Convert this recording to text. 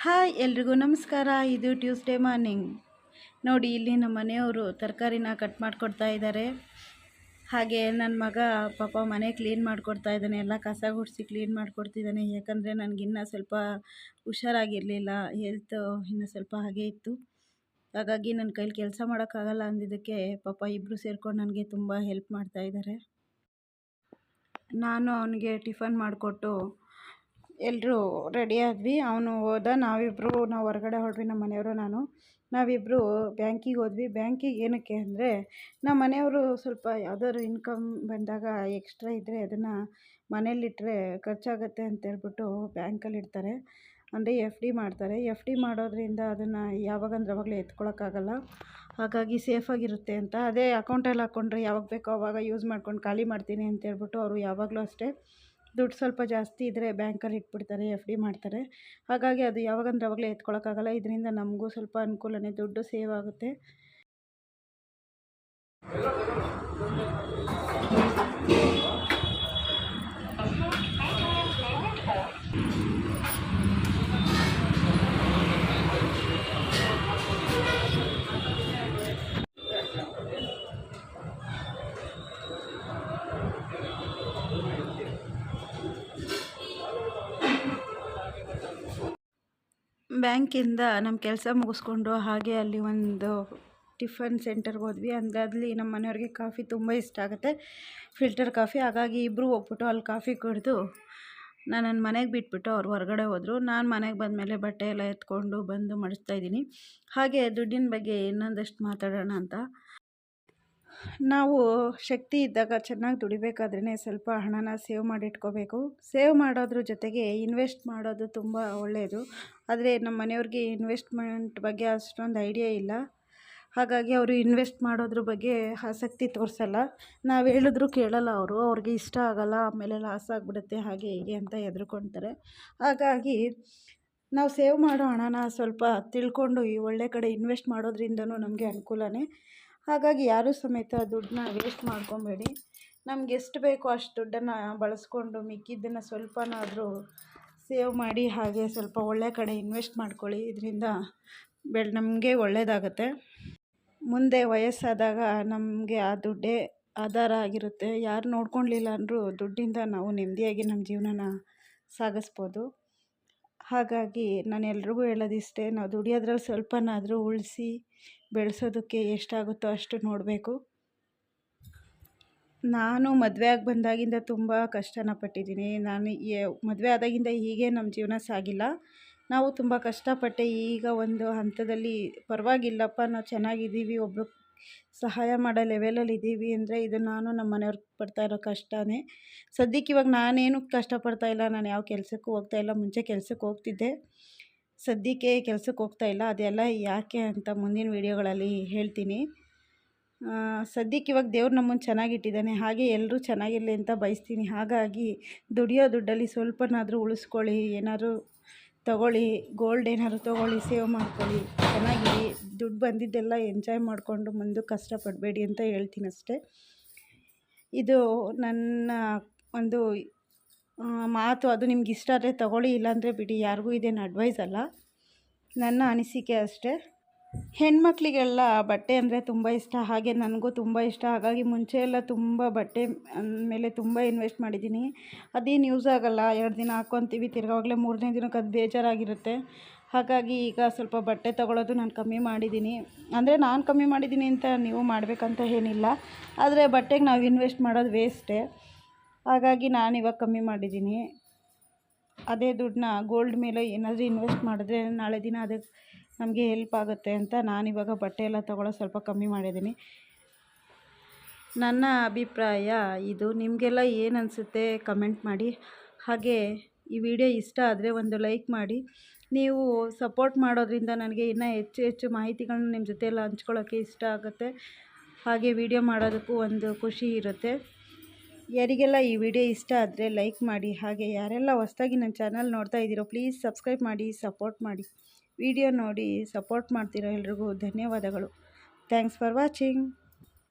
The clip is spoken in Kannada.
ಹಾಯ್ ಎಲ್ರಿಗೂ ನಮಸ್ಕಾರ. ಇದು ಟ್ಯೂಸ್ಡೇ ಮಾರ್ನಿಂಗ್. ನೋಡಿ, ಇಲ್ಲಿ ನಮ್ಮ ಮನೆಯವರು ತರಕಾರಿನ ಕಟ್ ಮಾಡಿಕೊಡ್ತಾ ಇದ್ದಾರೆ. ಹಾಗೆ ನನ್ನ ಮಗ ಪಾಪ ಮನೆ ಕ್ಲೀನ್ ಮಾಡಿಕೊಡ್ತಾ ಇದ್ದಾನೆ. ಎಲ್ಲ ಕಸ ಗುಡಿಸಿ ಕ್ಲೀನ್ ಮಾಡಿಕೊಡ್ತಿದ್ದಾನೆ. ಯಾಕಂದರೆ ನನಗಿನ್ನೂ ಸ್ವಲ್ಪ ಹುಷಾರಾಗಿರಲಿಲ್ಲ, ಹೆಲ್ತ್ ಇನ್ನೂ ಸ್ವಲ್ಪ ಹಾಗೆ ಇತ್ತು. ಹಾಗಾಗಿ ನನ್ನ ಕೈಲಿ ಕೆಲಸ ಮಾಡೋಕ್ಕಾಗಲ್ಲ ಅಂದಿದ್ದಕ್ಕೆ ಪಾಪ ಇಬ್ಬರು ಸೇರ್ಕೊಂಡು ನನಗೆ ತುಂಬ ಹೆಲ್ಪ್ ಮಾಡ್ತಾ ಇದ್ದಾರೆ. ನಾನು ಅವನಿಗೆ ಟಿಫನ್ ಮಾಡಿಕೊಟ್ಟು ಎಲ್ಲರೂ ರೆಡಿ ಆದ್ವಿ. ಅವನು ಹೋದ, ನಾವು ಹೊರಗಡೆ ಹೊರಡ್ವಿ. ನಮ್ಮ ಮನೆಯವರು ನಾವಿಬ್ಬರು ಬ್ಯಾಂಕಿಗೆ ಹೋದ್ವಿ. ಬ್ಯಾಂಕಿಗೆ ಏನಕ್ಕೆ ಅಂದರೆ, ನಮ್ಮ ಮನೆಯವರು ಸ್ವಲ್ಪ ಯಾವುದಾದ್ರು ಇನ್ಕಮ್ ಬಂದಾಗ ಎಕ್ಸ್ಟ್ರಾ ಇದ್ದರೆ ಅದನ್ನು ಮನೇಲಿಟ್ಟರೆ ಖರ್ಚಾಗತ್ತೆ ಅಂತೇಳ್ಬಿಟ್ಟು ಬ್ಯಾಂಕಲ್ಲಿ ಇಡ್ತಾರೆ. ಅಂದರೆ ಎಫ್ ಡಿ ಮಾಡ್ತಾರೆ. ಎಫ್ ಡಿ ಮಾಡೋದ್ರಿಂದ ಅದನ್ನು ಯಾವಾಗಂದ್ರೆ ಅವಾಗಲೇ ಎತ್ಕೊಳ್ಳೋಕ್ಕಾಗಲ್ಲ. ಹಾಗಾಗಿ ಸೇಫಾಗಿರುತ್ತೆ ಅಂತ. ಅದೇ ಅಕೌಂಟಲ್ಲಿ ಹಾಕ್ಕೊಂಡ್ರೆ ಯಾವಾಗ ಬೇಕೋ ಆವಾಗ ಯೂಸ್ ಮಾಡ್ಕೊಂಡು ಖಾಲಿ ಮಾಡ್ತೀನಿ ಅಂತೇಳ್ಬಿಟ್ಟು ಅವರು ಯಾವಾಗಲೂ ಅಷ್ಟೇ ದುಡ್ಡು ಸ್ವಲ್ಪ ಜಾಸ್ತಿ ಇದ್ದರೆ ಬ್ಯಾಂಕಲ್ಲಿ ಇಟ್ಬಿಡ್ತಾರೆ, ಎಫ್ ಡಿ ಮಾಡ್ತಾರೆ. ಹಾಗಾಗಿ ಅದು ಯಾವಾಗಂದ್ರೆ ಅವಾಗಲೇ ಎತ್ಕೊಳ್ಳೋಕ್ಕಾಗಲ್ಲ. ಇದರಿಂದ ನಮಗೂ ಸ್ವಲ್ಪ ಅನುಕೂಲನೇ, ದುಡ್ಡು ಸೇವ್ ಆಗುತ್ತೆ. ಬ್ಯಾಂಕಿಂದ ನಮ್ಮ ಕೆಲಸ ಮುಗಿಸ್ಕೊಂಡು ಹಾಗೆ ಅಲ್ಲಿ ಒಂದು ಟಿಫನ್ ಸೆಂಟರ್ಗೆ ಹೋದ್ವಿ. ಅಂದರೆ ಅಲ್ಲಿ ನಮ್ಮ ಮನೆಯವ್ರಿಗೆ ಕಾಫಿ ತುಂಬ ಇಷ್ಟ ಆಗುತ್ತೆ, ಫಿಲ್ಟರ್ ಕಾಫಿ. ಹಾಗಾಗಿ ಇಬ್ಬರು ಹೋಗ್ಬಿಟ್ಟು ಅಲ್ಲಿ ಕಾಫಿ ಕುಡಿದು ನಾನು ನನ್ನ ಮನೆಗೆ ಬಿಟ್ಬಿಟ್ಟು ಅವ್ರು ಹೊರಗಡೆ ಹೋದರು. ನಾನು ಮನೆಗೆ ಬಂದಮೇಲೆ ಬಟ್ಟೆ ಎಲ್ಲ ಎತ್ಕೊಂಡು ಬಂದು ಮಡಿಸ್ತಾಯಿದ್ದೀನಿ. ಹಾಗೆ ದುಡ್ಡಿನ ಬಗ್ಗೆ ಇನ್ನೊಂದಷ್ಟು ಮಾತಾಡೋಣ ಅಂತ. ನಾವು ಶಕ್ತಿ ಇದ್ದಾಗ ಚೆನ್ನಾಗಿ ದುಡಿಬೇಕಾದ್ರೇ ಸ್ವಲ್ಪ ಹಣನ ಸೇವ್ ಮಾಡಿಟ್ಕೋಬೇಕು. ಸೇವ್ ಮಾಡೋದ್ರ ಜೊತೆಗೆ ಇನ್ವೆಸ್ಟ್ ಮಾಡೋದು ತುಂಬ ಒಳ್ಳೆಯದು. ಆದರೆ ನಮ್ಮ ಮನೆಯವ್ರಿಗೆ ಇನ್ವೆಸ್ಟ್ಮೆಂಟ್ ಬಗ್ಗೆ ಅಷ್ಟೊಂದು ಐಡಿಯಾ ಇಲ್ಲ. ಹಾಗಾಗಿ ಅವರು ಇನ್ವೆಸ್ಟ್ ಮಾಡೋದ್ರ ಬಗ್ಗೆ ಆಸಕ್ತಿ ತೋರಿಸಲ್ಲ. ನಾವು ಹೇಳಿದ್ರು ಕೇಳಲ್ಲ ಅವರು. ಅವ್ರಿಗೆ ಇಷ್ಟ ಆಗಲ್ಲ, ಆಮೇಲೆ ಲಾಸ್ ಆಗಿಬಿಡುತ್ತೆ ಹಾಗೆ ಹೀಗೆ ಅಂತ ಹೆದರ್ಕೊಳ್ತಾರೆ. ಹಾಗಾಗಿ ನಾವು ಸೇವ್ ಮಾಡೋ ಹಣನ ಸ್ವಲ್ಪ ತಿಳ್ಕೊಂಡು ಈ ಒಳ್ಳೆ ಕಡೆ ಇನ್ವೆಸ್ಟ್ ಮಾಡೋದ್ರಿಂದನೂ ನಮಗೆ ಅನುಕೂಲನೇ. ಹಾಗಾಗಿ ಯಾರೂ ಸಮೇತ ದುಡ್ಡನ್ನ ವೇಸ್ಟ್ ಮಾಡ್ಕೊಬೇಡಿ. ನಮ್ಗೆ ಎಷ್ಟು ಬೇಕೋ ಅಷ್ಟು ದುಡ್ಡನ್ನು ಬಳಸ್ಕೊಂಡು ಮಿಕ್ಕಿದ್ದನ್ನು ಸ್ವಲ್ಪನಾದರೂ ಸೇವ್ ಮಾಡಿ ಹಾಗೆ ಸ್ವಲ್ಪ ಒಳ್ಳೆ ಕಡೆ ಇನ್ವೆಸ್ಟ್ ಮಾಡ್ಕೊಳ್ಳಿ. ಇದರಿಂದ ನಮಗೆ ಒಳ್ಳೆಯದಾಗತ್ತೆ. ಮುಂದೆ ವಯಸ್ಸಾದಾಗ ನಮಗೆ ಆ ದುಡ್ಡೇ ಆಧಾರ ಆಗಿರುತ್ತೆ. ಯಾರು ನೋಡ್ಕೊಳ್ಳಿಲ್ಲ ಅಂದರೂ ದುಡ್ಡಿಂದ ನಾವು ನೆಮ್ಮದಿಯಾಗಿ ನಮ್ಮ ಜೀವನನ ಸಾಗಿಸ್ಬೋದು. ಹಾಗಾಗಿ ನಾನು ಎಲ್ರಿಗೂ ಹೇಳೋದಿಷ್ಟೇ, ನಾವು ದುಡಿಯೋದ್ರಲ್ಲಿ ಸ್ವಲ್ಪನಾದರೂ ಉಳಿಸಿ ಬೆಳೆಸೋದಕ್ಕೆ ಎಷ್ಟಾಗುತ್ತೋ ಅಷ್ಟು ನೋಡಬೇಕು. ನಾನು ಮದುವೆ ಆಗಿ ಬಂದಾಗಿಂದ ತುಂಬ ಕಷ್ಟನ ಪಟ್ಟಿದ್ದೀನಿ. ನಾನು ಮದುವೆ ಆದಾಗಿಂದ ಹೀಗೆ ನಮ್ಮ ಜೀವನ ಸಾಗಿಲ್ಲ. ನಾವು ತುಂಬ ಕಷ್ಟಪಟ್ಟೆ. ಈಗ ಒಂದು ಹಂತದಲ್ಲಿ ಪರವಾಗಿಲ್ಲಪ್ಪ, ನಾವು ಚೆನ್ನಾಗಿದ್ದೀವಿ, ಒಬ್ಬರು ಸಹಾಯ ಮಾಡೋ ಲೆವೆಲಲ್ಲಿ ಇದ್ದೀವಿ ಅಂದರೆ ಇದು ನಾನು ನಮ್ಮ ಮನೆಯವ್ರಿಗೆ ಪಡ್ತಾ ಇರೋ ಕಷ್ಟನೇ. ಸದ್ಯಕ್ಕೆ ಇವಾಗ ನಾನೇನು ಕಷ್ಟಪಡ್ತಾಯಿಲ್ಲ. ನಾನು ಯಾವ ಕೆಲಸಕ್ಕೂ ಹೋಗ್ತಾಯಿಲ್ಲ. ಮುಂಚೆ ಕೆಲಸಕ್ಕೆ ಹೋಗ್ತಿದ್ದೆ, ಸದ್ಯಕ್ಕೆ ಕೆಲಸಕ್ಕೆ ಹೋಗ್ತಾಯಿಲ್ಲ. ಅದೆಲ್ಲ ಯಾಕೆ ಅಂತ ಮುಂದಿನ ವೀಡಿಯೋಗಳಲ್ಲಿ ಹೇಳ್ತೀನಿ. ಸದ್ಯಕ್ಕೆ ಇವಾಗ ದೇವ್ರು ನಮ್ಮನ್ನು ಚೆನ್ನಾಗಿಟ್ಟಿದ್ದಾನೆ. ಹಾಗೆ ಎಲ್ಲರೂ ಚೆನ್ನಾಗಿರಲಿ ಅಂತ ಬಯಸ್ತೀನಿ. ಹಾಗಾಗಿ ದುಡಿಯೋ ದುಡ್ಡಲ್ಲಿ ಸ್ವಲ್ಪನಾದರೂ ಉಳಿಸ್ಕೊಳ್ಳಿ, ಏನಾದರೂ ತೊಗೊಳ್ಳಿ, ಗೋಲ್ಡ್ ಏನಾದ್ರು ತೊಗೊಳ್ಳಿ, ಸೇವ್ ಮಾಡ್ಕೊಳ್ಳಿ, ಚೆನ್ನಾಗಿರಿ. ದುಡ್ಡು ಬಂದಿದ್ದೆಲ್ಲ ಎಂಜಾಯ್ ಮಾಡಿಕೊಂಡು ಮುಂದಕ್ಕೆ ಕಷ್ಟಪಡಬೇಡಿ ಅಂತ ಹೇಳ್ತೀನಿ ಅಷ್ಟೇ. ಇದು ನನ್ನ ಒಂದು ಮಾತು. ಅದು ನಿಮ್ಗೆ ಇಷ್ಟ ಆದರೆ ತೊಗೊಳ್ಳಿ, ಇಲ್ಲಾಂದರೆ ಬಿಡಿ. ಯಾರಿಗೂ ಇದೇನು ಅಡ್ವೈಸ್ ಅಲ್ಲ, ನನ್ನ ಅನಿಸಿಕೆ ಅಷ್ಟೇ. ಹೆಣ್ಮಕ್ಳಿಗೆಲ್ಲ ಬಟ್ಟೆ ಅಂದರೆ ತುಂಬ ಇಷ್ಟ. ಹಾಗೆ ನನಗೂ ತುಂಬ ಇಷ್ಟ. ಹಾಗಾಗಿ ಮುಂಚೆ ಎಲ್ಲ ತುಂಬ ಬಟ್ಟೆ ಮೇಲೆ ತುಂಬ ಇನ್ವೆಸ್ಟ್ ಮಾಡಿದ್ದೀನಿ. ಅದೇನು ಯೂಸ್ ಆಗೋಲ್ಲ. 2 ದಿನ ಹಾಕ್ಕೊತೀವಿ, ತಿರ್ಗಾವಾಗಲೇ 3ನೇ ದಿನಕ್ಕೆ ಅದು ಬೇಜಾರಾಗಿರುತ್ತೆ. ಹಾಗಾಗಿ ಈಗ ಸ್ವಲ್ಪ ಬಟ್ಟೆ ತೊಗೊಳೋದು ನಾನು ಕಮ್ಮಿ ಮಾಡಿದ್ದೀನಿ. ಅಂದರೆ ನಾನು ಕಮ್ಮಿ ಮಾಡಿದ್ದೀನಿ ಅಂತ ನೀವು ಮಾಡಬೇಕಂತ ಏನಿಲ್ಲ. ಆದರೆ ಬಟ್ಟೆಗೆ ನಾವು ಇನ್ವೆಸ್ಟ್ ಮಾಡೋದು ವೇಸ್ಟೇ. ಹಾಗಾಗಿ ನಾನಿವಾಗ ಕಮ್ಮಿ ಮಾಡಿದ್ದೀನಿ. ಅದೇ ದುಡ್ಡನ್ನ ಗೋಲ್ಡ್ ಮೇಲೆ ಏನಾದರೂ ಇನ್ವೆಸ್ಟ್ ಮಾಡಿದ್ರೆ ನಾಳೆ ದಿನ ಅದಕ್ಕೆ ನಮಗೆ ಹೆಲ್ಪ್ ಆಗುತ್ತೆ ಅಂತ ನಾನಿವಾಗ ಬಟ್ಟೆ ಎಲ್ಲ ತೊಗೊಳ್ಳೋದು ಸ್ವಲ್ಪ ಕಮ್ಮಿ ಮಾಡಿದ್ದೀನಿ. ನನ್ನ ಅಭಿಪ್ರಾಯ ಇದು. ನಿಮಗೆಲ್ಲ ಏನು ಅನಿಸುತ್ತೆ ಕಮೆಂಟ್ ಮಾಡಿ. ಹಾಗೆ ಈ ವಿಡಿಯೋ ಇಷ್ಟ ಆದರೆ ಒಂದು ಲೈಕ್ ಮಾಡಿ. ನೀವು ಸಪೋರ್ಟ್ ಮಾಡೋದ್ರಿಂದ ನನಗೆ ಇನ್ನೂ ಹೆಚ್ಚು ಹೆಚ್ಚು ಮಾಹಿತಿಗಳನ್ನ ನಿಮ್ಮ ಜೊತೆ ಎಲ್ಲ ಹಂಚ್ಕೊಳ್ಳೋಕ್ಕೆ ಇಷ್ಟ ಆಗುತ್ತೆ. ಹಾಗೆ ವಿಡಿಯೋ ಮಾಡೋದಕ್ಕೂ ಒಂದು ಖುಷಿ ಇರುತ್ತೆ. ಯಾರಿಗೆಲ್ಲ ಈ ವಿಡಿಯೋ ಇಷ್ಟ ಆದರೆ ಲೈಕ್ ಮಾಡಿ. ಹಾಗೆ ಯಾರೆಲ್ಲ ಹೊಸದಾಗಿ ನನ್ನ ಚಾನಲ್ ನೋಡ್ತಾ ಇದ್ದೀರೋ ಪ್ಲೀಸ್ ಸಬ್ಸ್ಕ್ರೈಬ್ ಮಾಡಿ, ಸಪೋರ್ಟ್ ಮಾಡಿ. ವಿಡಿಯೋ ನೋಡಿ ಸಪೋರ್ಟ್ ಮಾಡ್ತಿರೋ ಎಲ್ರಿಗೂ ಧನ್ಯವಾದಗಳು. Thanks for watching.